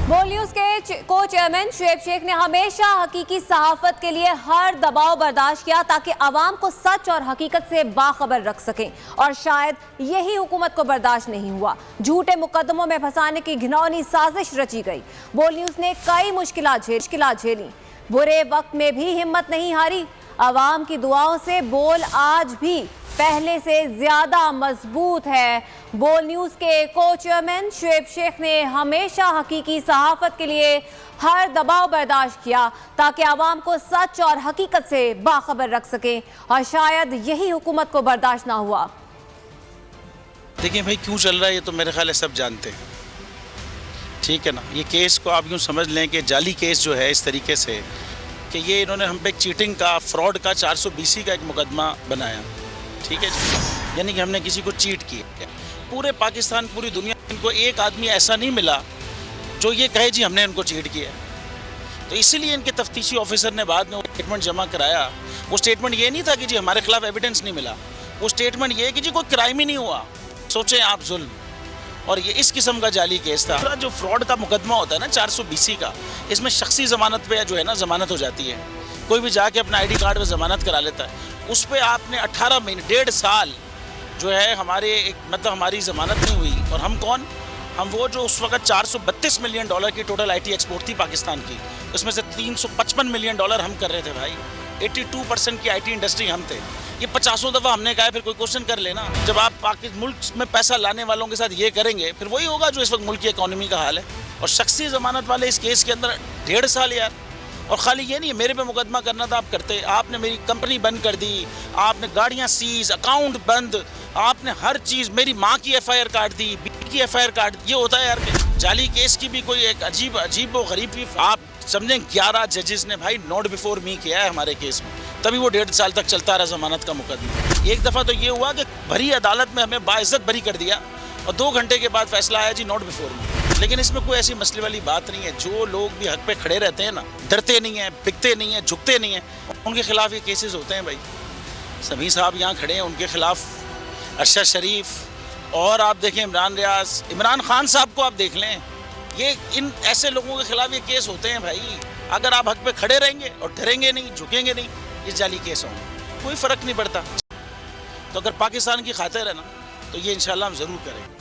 बोल न्यूज के को चेयरमैन शुएब शेख ने हमेशा हकीकी सहाफत के लिए हर दबाव बर्दाश्त किया ताकि आवाम को सच और हकीकत से बाखबर रख सकें, और शायद यही हुकूमत को बर्दाश्त नहीं हुआ। झूठे मुकदमों में फंसाने की घिनौनी साजिश रची गई। बोल न्यूज ने कई मुश्किलात झेली, बुरे वक्त में भी हिम्मत नहीं हारी। आवाम की दुआओं से बोल आज भी पहले से ज्यादा मजबूत है। बोल न्यूज के को चेयरमैन शुएब शेख ने हमेशा हकीकी सहाफत के लिए हर दबाव बर्दाश्त किया ताकि आवाम को सच और हकीकत से बाखबर रख सके, और शायद यही हुकूमत को बर्दाश्त ना हुआ। देखिए भाई, क्यों चल रहा है ये तो मेरे ख्याल है सब जानते हैं, ठीक है ना। ये केस को आप यूँ समझ लें कि जाली केस जो है इस तरीके से कि ये इन्होंने हम पे चीटिंग का, फ्रॉड का 420 का एक मुकदमा बनाया, ठीक है जी। यानी कि हमने किसी को चीट किया। पूरे पाकिस्तान, पूरी दुनिया में इनको एक आदमी ऐसा नहीं मिला जो ये कहे जी हमने इनको चीट किया। तो इसीलिए इनके तफ्तीशी ऑफिसर ने बाद में स्टेटमेंट जमा कराया। वो स्टेटमेंट ये नहीं था कि जी हमारे खिलाफ एविडेंस नहीं मिला, वो स्टेटमेंट ये कि जी कोई क्राइम ही नहीं हुआ, सोचें आप जुल्म। और ये इस किस्म का जाली केस था। जो फ्रॉड का मुकदमा होता है ना 420 का, इसमें शख्सी ज़मानत पे जो है ना ज़मानत हो जाती है। कोई भी जाके अपना ID कार्ड पे ज़मानत करा लेता है, उस पर आपने 18 महीने 1.5 साल जो है हमारे मतलब हमारी ज़मानत नहीं हुई। और हम कौन? हम वो जो उस वक्त $432 मिलियन की टोटल IT एक्सपोर्ट थी पाकिस्तान की, उसमें से $355 मिलियन हम कर रहे थे भाई। 82% की IT इंडस्ट्री हम थे। ये 50 दफ़ा हमने कहा, फिर कोई क्वेश्चन कर लेना। जब आप पाकिस्तान मुल्क में पैसा लाने वालों के साथ ये करेंगे, फिर वही होगा जो इस वक्त मुल्क की इकॉनमी का हाल है। और शख्सी ज़मानत वाले इस केस के अंदर 1.5 साल यार। और ख़ाली ये नहीं है मेरे पे मुकदमा करना था, आप करते। आपने मेरी कंपनी बंद कर दी, आपने गाड़ियाँ सीज, अकाउंट बंद, आपने हर चीज़, मेरी माँ की FIR काट दी, बेटी की FIR काट दी। ये होता है यार कि जाली केस की भी कोई एक अजीब व गरीब की आप समझें 11 जजेस ने भाई नोट बिफोर मी किया है हमारे केस में, तभी वो 1.5 साल तक चलता रहा ज़मानत का मुकदमा। एक दफ़ा तो ये हुआ कि भरी अदालत में हमें बाइज्जत बरी कर दिया और 2 घंटे के बाद फैसला आया जी नोट बिफोर मी। लेकिन इसमें कोई ऐसी मसले वाली बात नहीं है। जो लोग भी हक पे खड़े रहते हैं ना, डरते नहीं हैं, बिकते नहीं हैं, झुकते नहीं हैं, उनके खिलाफ ये केसेस होते हैं भाई। सभी साहब यहाँ खड़े हैं, उनके खिलाफ अरशद शरीफ, और आप देखें इमरान रियाज, इमरान खान साहब को आप देख लें, ये इन ऐसे लोगों के खिलाफ ये केस होते हैं भाई। अगर आप हक पे खड़े रहेंगे और डरेंगे नहीं, झुकेंगे नहीं, ये जाली केस होंगे, कोई फ़र्क नहीं पड़ता। तो अगर पाकिस्तान की खातिर है ना, तो ये इंशाल्लाह हम ज़रूर करेंगे।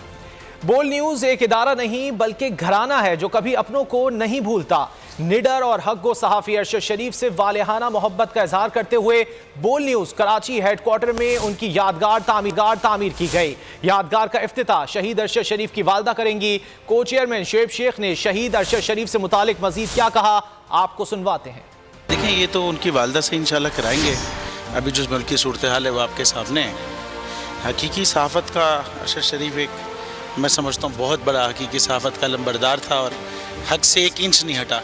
बोल न्यूज एक इदारा नहीं बल्कि घराना है जो कभी अपनों को नहीं भूलता। निडर और हक़ सहाफ़ी अरशद शरीफ से वालेहाना मोहब्बत का इजहार करते हुए बोल न्यूज कराची हेडक्वार्टर में उनकी यादगार तामीर की गई। यादगार का इफ्तिताह शहीद अरशद शरीफ की वालदा करेंगी। को चेयरमैन शुएब शेख ने शहीद अरशद शरीफ से मुतालिक मजीद क्या कहा, आपको सुनवाते हैं। देखिए, ये तो उनकी वालदा से इंशाल्लाह कराएंगे। अभी जो मुल्क की सूरत हाल है वो आपके सामने है। हकीकी सहाफ़त का अरशद शरीफ एक, मैं समझता हूँ, बहुत बड़ा हकीकी सहाफ़त का लंबरदार था और हक से 1 इंच नहीं हटा,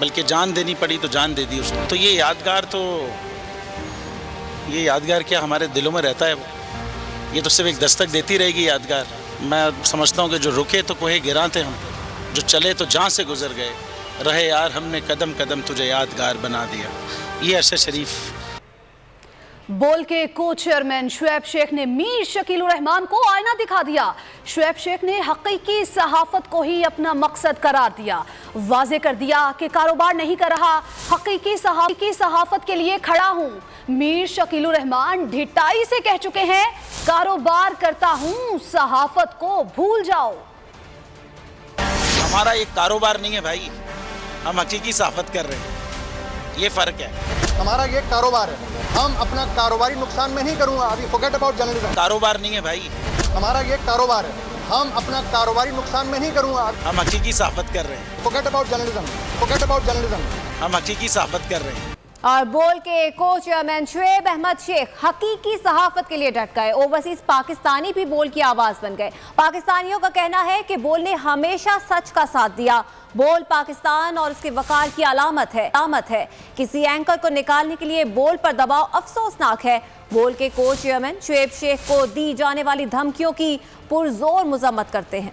बल्कि जान देनी पड़ी तो जान दे दी उसने। तो ये यादगार क्या हमारे दिलों में रहता है। ये तो सिर्फ एक दस्तक देती रहेगी यादगार। मैं समझता हूँ कि जो रुके तो कोहे गिरां थे हम, जो चले तो जहाँ से गुजर गए, रहे यार हमने कदम कदम तुझे यादगार बना दिया। ये अरशद शरीफ। बोल के को चेयरमैन शुएब शेख ने मीर शकील उर रहमान को आईना दिखा दिया। शुएब शेख ने हकीकी सहाफत को ही अपना मकसद करार दिया, वाजे कर दिया कि कारोबार नहीं कर रहा, हकीकी सहाफत के लिए खड़ा हूँ। मीर शकील उर रहमान ढिठाई से कह चुके हैं, कारोबार करता हूँ, सहाफत को भूल जाओ। हमारा एक कारोबार नहीं है भाई, हम हकीकी सहाफत कर रहे हैं, ये फ़र्क है। हमारा ये कारोबार है, हम अपना कारोबारी नुकसान में नहीं करूंगा। अभी फॉरगेट अबाउट जर्नलिज्म। कारोबार नहीं है भाई, हमारा ये कारोबार है, हम अपना कारोबारी नुकसान में नहीं करूंगा। हम हकीकी सहाफत कर रहे हैं। Forget about journalism, forget about journalism. हम हकीकी सहाफत कर रहे हैं। और बोल के को चेयरमैन शुएब अहमद शेख हकीकी सहाफत के लिए डट गए। ओवरसीज पाकिस्तानी भी बोल की आवाज बन गए। पाकिस्तानियों का कहना है कि बोल ने हमेशा सच का साथ दिया। बोल पाकिस्तान और उसके वकार की अलामत है। किसी एंकर को निकालने के लिए बोल पर दबाव अफसोसनाक है। बोल के को चेयरमैन शुएब शेख को दी जाने वाली धमकियों की पुरजोर मजम्मत करते हैं।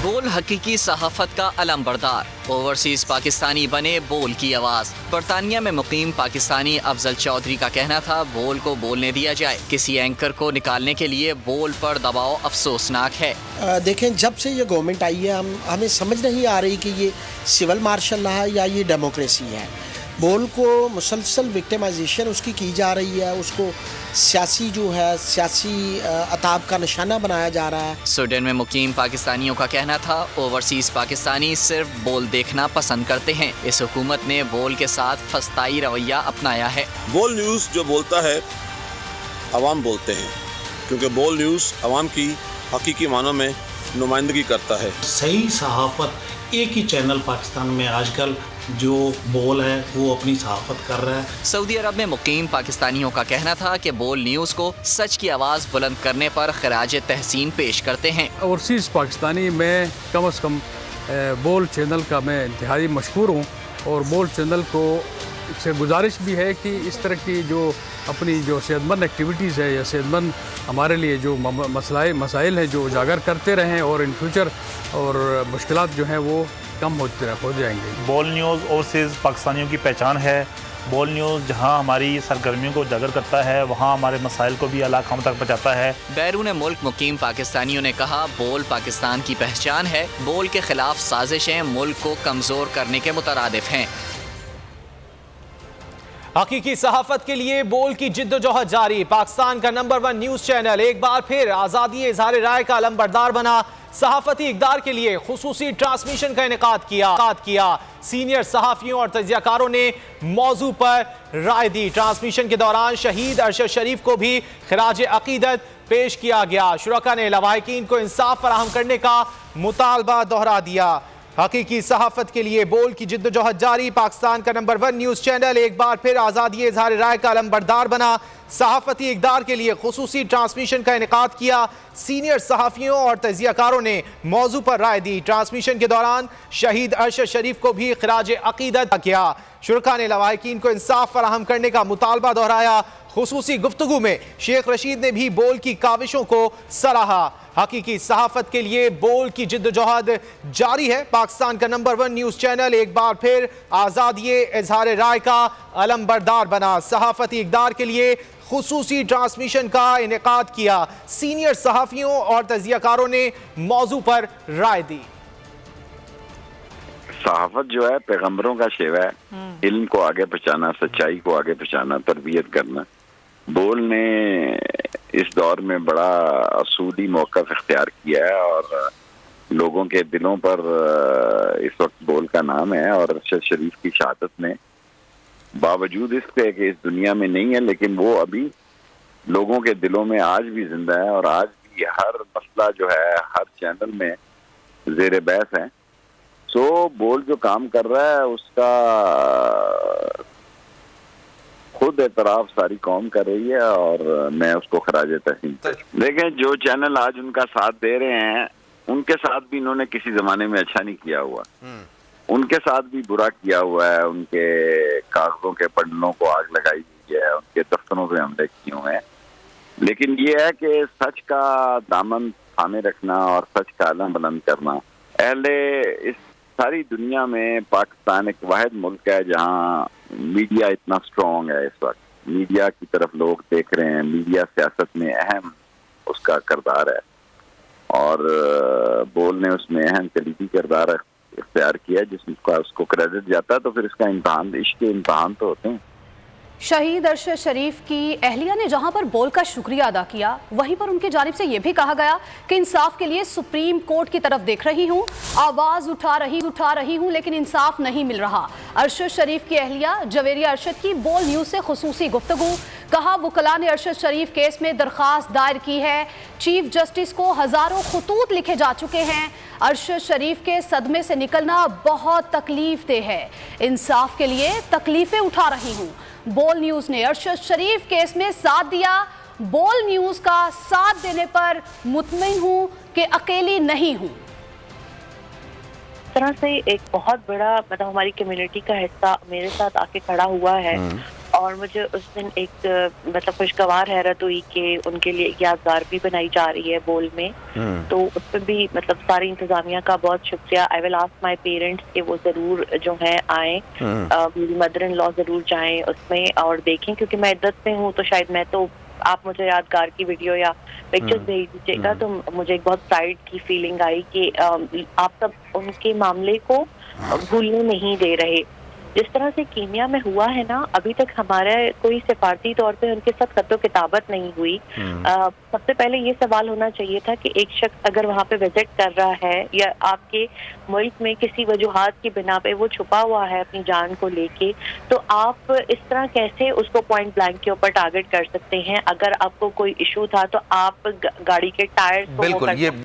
बोल हकीकी सहाफत का अलंबरदार, ओवरसीज पाकिस्तानी बने बोल की आवाज। बरतानिया में मुकीम पाकिस्तानी अफजल चौधरी का कहना था बोल को बोलने दिया जाए, किसी एंकर को निकालने के लिए बोल पर दबाव अफसोसनाक है। देखें, जब से ये गवर्नमेंट आई है हमें समझ नहीं आ रही कि ये सिविल मार्शल है या ये डेमोक्रेसी है। बोल को मुसलसल विक्टिमाइजेशन उसकी की जा रही है, उसको सियासी अताब का निशाना बनाया जा रहा है। स्वीडन में मुकीम पाकिस्तानियों का कहना था ओवरसीज पाकिस्तानी सिर्फ बोल देखना पसंद करते हैं। इस हुकूमत ने बोल के साथ फस्ताई रवैया अपनाया है। बोल न्यूज़ जो बोलता है अवाम बोलते हैं, क्योंकि बोल न्यूज़ अवाम की हकीकी मानों में नुमाइंदगी करता है। सही सहाफत एक ही चैनल पाकिस्तान में आजकल जो बोल है वो अपनी सहाफत कर रहा है। सऊदी अरब में मुकीम पाकिस्तानियों का कहना था कि बोल न्यूज़ को सच की आवाज़ बुलंद करने पर खराज तहसीन पेश करते हैं। ओवरसीज़ पाकिस्तानी में कम से कम बोल चैनल का मैं इंतहाई मशहूर हूँ और बोल चैनल को से गुजारिश भी है कि इस तरह की जो अपनी जो सेहतमंद एक्टिविटीज़ है या सेहतमंद हमारे लिए जो मसाइल हैं जो उजागर करते रहें और इन फ्यूचर और मुश्किलात जो हैं वो कम हो जाएंगे। बोल न्यूज़ ओवरसीज़ पाकिस्तानियों की पहचान है। बोल न्यूज़ जहां हमारी सरगर्मियों को उजागर करता है वहां हमारे मसाइल को भी आला कौम तक पहुंचाता है। बैरून मुल्क मुकीम पाकिस्तानियों ने कहा बोल पाकिस्तान की पहचान है, बोल के खिलाफ साजिशें मुल्क को कमज़ोर करने के मुतरादिफ हैं। हकीकी सहाफत के लिए बोल की जिद्दोजहद जारी। पाकिस्तान का नंबर 1 न्यूज चैनल एक बार फिर आज़ादी इज़हार राय का अलंबरदार बना। सहाफती इक़दार के लिए खुसूसी ट्रांसमिशन का इनेकाद किया। सीनियर सहाफ़ियों और तजियाकारों ने मौजू पर राय दी। ट्रांसमिशन के दौरान शहीद अरशद शरीफ को भी खिराज अकीदत पेश किया गया। शुरका ने लवाहिकीन को इंसाफ फराहम करने का मुतालबा दोहरा दिया। हकीकी सहाफत के लिए बोल की जिद्दोजहद जारी। पाकिस्तान का नंबर 1 न्यूज़ चैनल एक बार फिर आज़ादी इज़हार राय का अलंबरदार बना। सहाफती इक़दार के लिए खुसूसी ट्रांसमिशन का इनेकाद किया। सीनियर सहाफ़ियों और तजियाकारों ने मौजू पर राय दी। ट्रांसमिशन के दौरान शहीद अरशद शरीफ को भी खिराज अकीदत किया। शुरका ने लवाहिकीन को इंसाफ फराहम करने का मुतालबा दोहराया। खुसूसी गुफ्तगू में शेख रशीद ने भी बोल की काविशों को सराहा। हकीकी सहाफत के लिए बोल की जिद्दोजहद जारी है। पाकिस्तान का नंबर 1 न्यूज़ चैनल एक बार फिर आज़ादी इज़हार राय का अलंबरदार बना। सहाफती इक़दार के लिए खुसूसी ट्रांसमिशन का इनेकाद किया। सीनियर सहाफ़ियों और तजियाकारों ने मौजू पर राय दी। सहाफत जो है पैगंबरों का शेवा है, इल्म को आगे पहुंचाना, सच्चाई को आगे पहुंचाना, तरबियत करना। बोल ने इस दौर में बड़ा असूली मौक़िफ़ इख्तियार किया है और लोगों के दिलों पर इस वक्त बोल का नाम है। और अरशद शरीफ की शहादत में बावजूद इसके कि इस दुनिया में नहीं है, लेकिन वो अभी लोगों के दिलों में आज भी जिंदा है और आज भी हर मसला जो है हर चैनल में ज़ेर बहस है। सो बोल जो काम कर रहा है उसका खुद एतराफ सारी कौम कर रही है और मैं उसको खराज तहसीन। देखें, जो चैनल आज उनका साथ दे रहे हैं उनके साथ भी इन्होंने किसी जमाने में अच्छा नहीं किया हुआ, उनके साथ भी बुरा किया हुआ है। उनके कागजों के पंडलों को आग लगाई हुई है, उनके दफ्तरों पे हमले किए हुए हैं। लेकिन ये है कि सच का दामन थामे रखना और सच का आलम बुलंद करना। पहले इस सारी दुनिया में पाकिस्तान एक वाहिद मुल्क है जहाँ मीडिया इतना स्ट्रॉन्ग है। इस वक्त मीडिया की तरफ लोग देख रहे हैं, मीडिया सियासत में अहम उसका किरदार है और बोल ने उसमें अहम कलीदी किरदार इख्तियार किया जिसका उसको क्रेडिट जाता है। तो फिर इसका इम्तहान, इसके इम्तहान तो होते हैं। शहीद अरशद शरीफ की अहलिया ने जहां पर बोल का शुक्रिया अदा किया, वहीं पर उनकी जानिब से यह भी कहा गया कि इंसाफ के लिए सुप्रीम कोर्ट की तरफ देख रही हूं, आवाज उठा रही हूं, लेकिन इंसाफ नहीं मिल रहा। अरशद शरीफ की अहलिया जवेरिया अरशद की बोल न्यूज से खुसूसी गुफ्तगू। कहा, वकला ने अरशद शरीफ केस में दरखास्त दायर की है। चीफ जस्टिस को हजारों खतूत लिखे जा चुके हैं। अरशद शरीफ के सदमे से निकलना बहुत तकलीफ दे है। इंसाफ के लिए तकलीफें उठा रही हूँ। बोल न्यूज ने अरशद शरीफ केस में साथ दिया। बोल न्यूज का साथ देने पर मुतमईन हूँ कि अकेली नहीं हूँ। तरह से एक बहुत बड़ा हमारी कम्युनिटी का हिस्सा मेरे साथ आके खड़ा हुआ है और मुझे उस दिन एक मतलब खुशगवार हैरत हुई कि उनके लिए एक यादगार भी बनाई जा रही है बोल में, तो उसमें भी मतलब सारी इंतजामिया का बहुत शुक्रिया। I will ask my parents कि वो जरूर जो है आए, मेरी मदर इन लॉ जरूर जाएं उसमें और देखें, क्योंकि मैं इद्दत में हूँ तो शायद मैं तो, आप मुझे यादगार की वीडियो या पिक्चर्स भेज दीजिएगा तो मुझे एक बहुत प्राइड की फीलिंग आई कि आप सब उनके मामले को भूलने नहीं दे रहे। जिस तरह से कीनिया में हुआ है ना, अभी तक हमारे कोई सिफारती तौर पे उनके साथ खतो किताबत नहीं हुई। सबसे पहले ये सवाल होना चाहिए था कि एक शख्स अगर वहाँ पे विजिट कर रहा है या आपके मुल्क में किसी वजूहात की बिना पे वो छुपा हुआ है अपनी जान को लेके, तो आप इस तरह कैसे उसको पॉइंट ब्लैंक के ऊपर टारगेट कर सकते हैं? अगर आपको कोई इशू था तो आप गाड़ी के टायर बिल्कुल।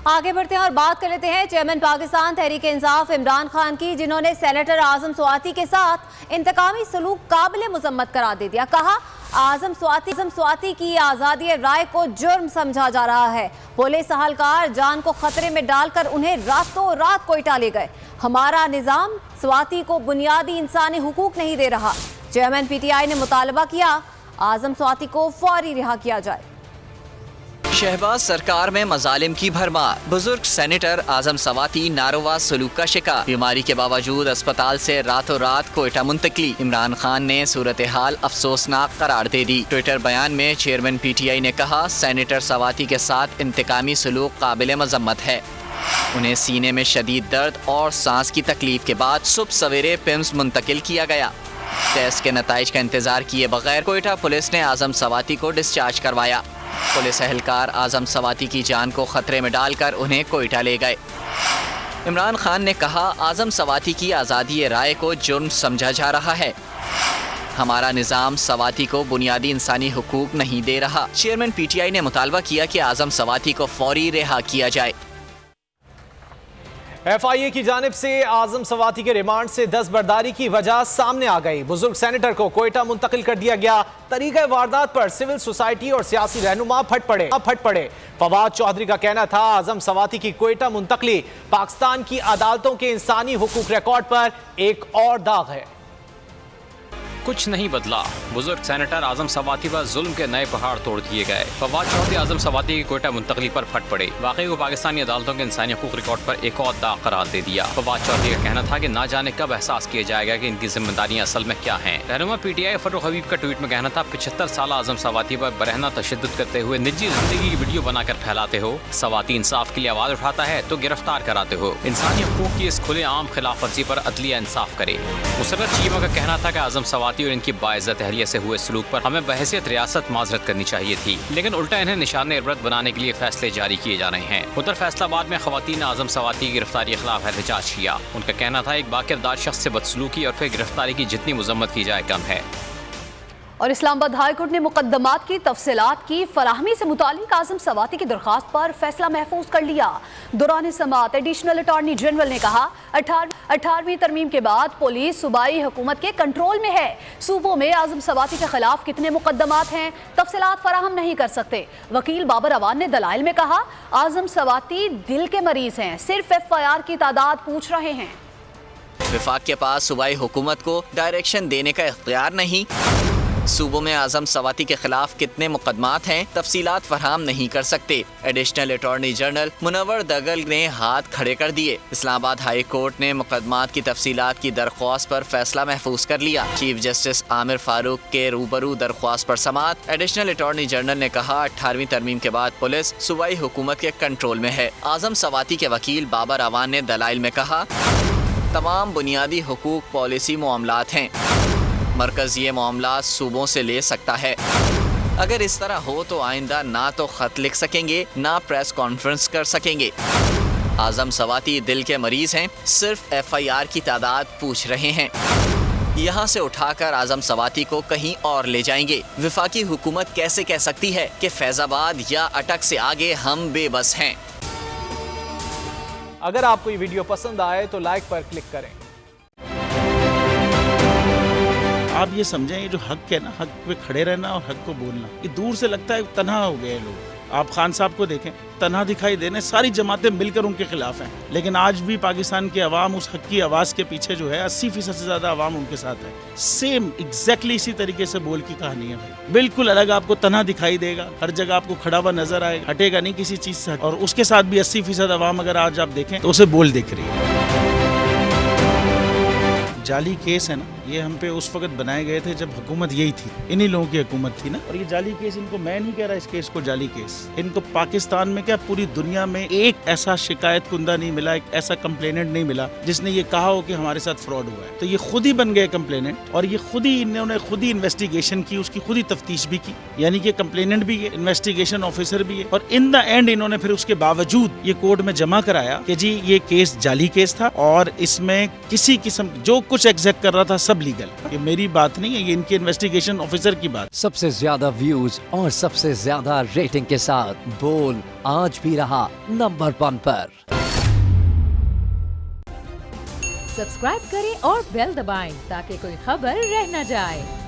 आगे बढ़ते हैं और बात कर लेते हैं चेयरमैन पाकिस्तान तहरीक इंसाफ इमरान खान की, जिन्होंने सेनेटर आजम स्वाति के साथ इंतकामी सलूक काबिल मुजम्मत करार दे दिया। कहा आजम स्वाति की आज़ादी राय को जुर्म समझा जा रहा है। पुलिस अहलकार जान को खतरे में डालकर उन्हें रातों रात कोयटा ले गए। हमारा निज़ाम स्वाति को बुनियादी इंसानी हुकूक नहीं दे रहा। चेयरमैन PTI ने मुतालबा किया आजम स्वाति को फौरी रिहा किया जाए। शहबाज सरकार में मजालिम की भरमार, बुजुर्ग सेनेटर आजम स्वाति नारोवा सलूक का शिकार, बीमारी के बावजूद अस्पताल से रातों रात कोयटा मुंतकली। इमरान खान ने सूरत हाल अफसोसनाक करार दे दी। ट्विटर बयान में चेयरमैन PTI ने कहा सेनेटर स्वाति के साथ इंतकामी सलूक काबिल मजम्मत है। उन्हें सीने में शदीद दर्द और सांस की तकलीफ के बाद सुबह सवेरे पिम्स मुंतकिल किया गया। टेस्ट के नताइज का इंतजार किए बगैर कोयटा पुलिस ने आजम स्वाति को डिस्चार्ज करवाया। पुलिस एहलकार आजम स्वाति की जान को खतरे में डालकर उन्हें कोयटा ले गए। इमरान खान ने कहा आजम स्वाति की आज़ादी राय को जुर्म समझा जा रहा है। हमारा निज़ाम स्वाति को बुनियादी इंसानी हुकूक नहीं दे रहा। चेयरमैन PTI ने मुतालबा किया कि आजम स्वाति को फौरी रिहा किया जाए। FIA की जानिब से आजम स्वाति के रिमांड से दस्तबरदारी की वजह सामने आ गई। बुजुर्ग सेनेटर को कोयटा मुंतकिल कर दिया गया। तरीक़े वारदात पर सिविल सोसाइटी और सियासी रहनुमा फट पड़े। फवाद चौधरी का कहना था आजम स्वाति की कोयटा मुंतकली पाकिस्तान की अदालतों के इंसानी हुकूक रिकॉर्ड पर एक और दाग है। कुछ नहीं बदला, बुजुर्ग सेनेटर आजम स्वाति पर जुल्म के नए पहाड़ तोड़ दिए गए। फवाद चौधरी आजम स्वाति की कोयटा मुंतकली पर फट पड़े। वाकई को पाकिस्तानी अदालतों के इंसानी हकूक रिकॉर्ड पर एक और दाग करार दे दिया। फवाद चौधरी का कहना था कि ना जाने कब एहसास किया जाएगा कि इनकी जिम्मेदारियां असल में क्या हैं। रहनुमा PTI फरूक हबीब का ट्वीट में कहना था 75 साल आजम स्वाति पर बरहना तशद्दुद करते हुए निजी जिंदगी की वीडियो बनाकर फैलाते हो। स्वाति इंसाफ के लिए आवाज उठाता है तो गिरफ्तार कराते हो। इंसानी हकूक की इस खुले आम खिलाफ वर्जी पर अदलिया इंसाफ करे। मुसर्रत चीमा का कहना था कि आजम स्वाति और इनकी बाइज्जत अहलिया से हुए सलूक पर हमें बहैसियत रियासत माजरत करनी चाहिए थी, लेकिन उल्टा इन्हें निशान इबरत बनाने के लिए फैसले जारी किए जा रहे हैं। उधर फैसलाबाद में खवातीन ने आजम स्वाति की गिरफ्तारी के खिलाफ एहतजाज किया। उनका कहना था एक बाकिरदार शख्स से बदसलूकी और फिर गिरफ्तारी की जितनी मजम्मत की जाए कम है। और इस्लामाबाद हाई कोर्ट ने मुकदमात की तफसीलात की फराहमी से मुतालिक आजम स्वाति की दरख्वास्त पर फैसला महफूज कर लिया। दौरान समाअत एडिशनल अटॉर्नी जनरल ने कहा 18वीं तरमीम के बाद पुलिस सूबाई हुकूमत के कंट्रोल में है। सूबों में आजम स्वाति के खिलाफ कितने मुकदमात हैं तफसीलात फराहम नहीं कर सकते। वकील बाबर अवान ने दलाइल में कहा आजम स्वाति दिल के मरीज हैं, सिर्फ FIR की तादाद पूछ रहे हैं। विफाक के पास सूबाई हुकूमत को डायरेक्शन देने का इख्तियार नहीं। सूबों में आजम स्वाति के खिलाफ कितने मुकदमात हैं तफसीलात फराहम नहीं कर सकते। एडिशनल अटॉर्नी जनरल मुनव्वर दगल ने हाथ खड़े कर दिए। इस्लामाबाद हाई कोर्ट ने मुकदमात की तफसीलात की दरख्वास्त पर फैसला महफूज कर लिया। चीफ जस्टिस आमिर फारूक के रूबरू दरख्वास्त पर समाअत। एडिशनल अटॉर्नी जनरल ने कहा 18वीं तरमीम के बाद पुलिस सूबाई हुकूमत के कंट्रोल में है। आजम स्वाति के वकील बाबर अवान ने दलाइल में कहा तमाम बुनियादी हुकूक पॉलिसी मामलात हैं, मरकज ये मामला सूबों से ले सकता है। अगर इस तरह हो तो आइंदा ना तो खत लिख सकेंगे ना प्रेस कॉन्फ्रेंस कर सकेंगे। आजम स्वाति दिल के मरीज हैं, सिर्फ FIR की तादाद पूछ रहे हैं। यहाँ से उठाकर आजम स्वाति को कहीं और ले जाएंगे। विफाकी हुकूमत कैसे कह सकती है कि फैजाबाद या अटक से आगे हम बेबस हैं। अगर आपको ये वीडियो पसंद आए तो लाइक पर क्लिक करें। आप ये समझें, ये जो हक है ना, हक पे खड़े रहना और हक को बोलना, ये दूर से लगता है तन्हा हो गए लोग। आप खान साहब को देखें, तन्हा दिखाई देने, सारी जमातें मिलकर उनके खिलाफ हैं, लेकिन आज भी पाकिस्तान की आवाम उस हक की आवाज़ के पीछे जो है 80% से ज़्यादा आवाम उनके साथ है। सेम एग्जैक्टली इसी तरीके से बोल की कहानी है भाई, बिल्कुल अलग आपको तन्हा दिखाई देगा, हर जगह आपको खड़ा हुआ नजर आएगा, हटेगा नहीं किसी चीज़ से, और उसके साथ भी 80% आवाम अगर आज आप देखें तो उसे बोल दिख रही है। जाली केस है ना, ये हम पे उस वक्त बनाए गए थे जब हुकूमत यही थी, इन्हीं लोगों की हुकूमत थी ना। और ये जाली केस, इनको मैं नहीं कह रहा इस केस को जाली केस, इनको पाकिस्तान में क्या पूरी दुनिया में एक ऐसा शिकायत कुंदा नहीं मिला, एक ऐसा कंप्लेनेंट नहीं मिला जिसने ये कहा हो कि हमारे साथ फ्रॉड हुआ है। तो ये खुद ही बन गए कंप्लेनेंट, और ये खुद ही इन्होंने खुद ही इन्वेस्टिगेशन की, उसकी खुद ही तफ्तीश भी की, यानी कि कंप्लेनेंट भी है, इन्वेस्टिगेशन ऑफिसर भी है, और इन द एंड इन्होंने फिर उसके बावजूद ये कोर्ट में जमा कराया कि जी ये केस जाली केस था और इसमें किसी किस्म जो कुछ एग्जैक्ट कर रहा था सब लीगल। ये मेरी बात नहीं है, ये इनके इन्वेस्टिगेशन ऑफिसर की बात। सबसे ज्यादा व्यूज और सबसे ज्यादा रेटिंग के साथ बोल आज भी रहा नंबर 1 पर। सब्सक्राइब करें और बेल दबाएं ताकि कोई खबर रह न जाए।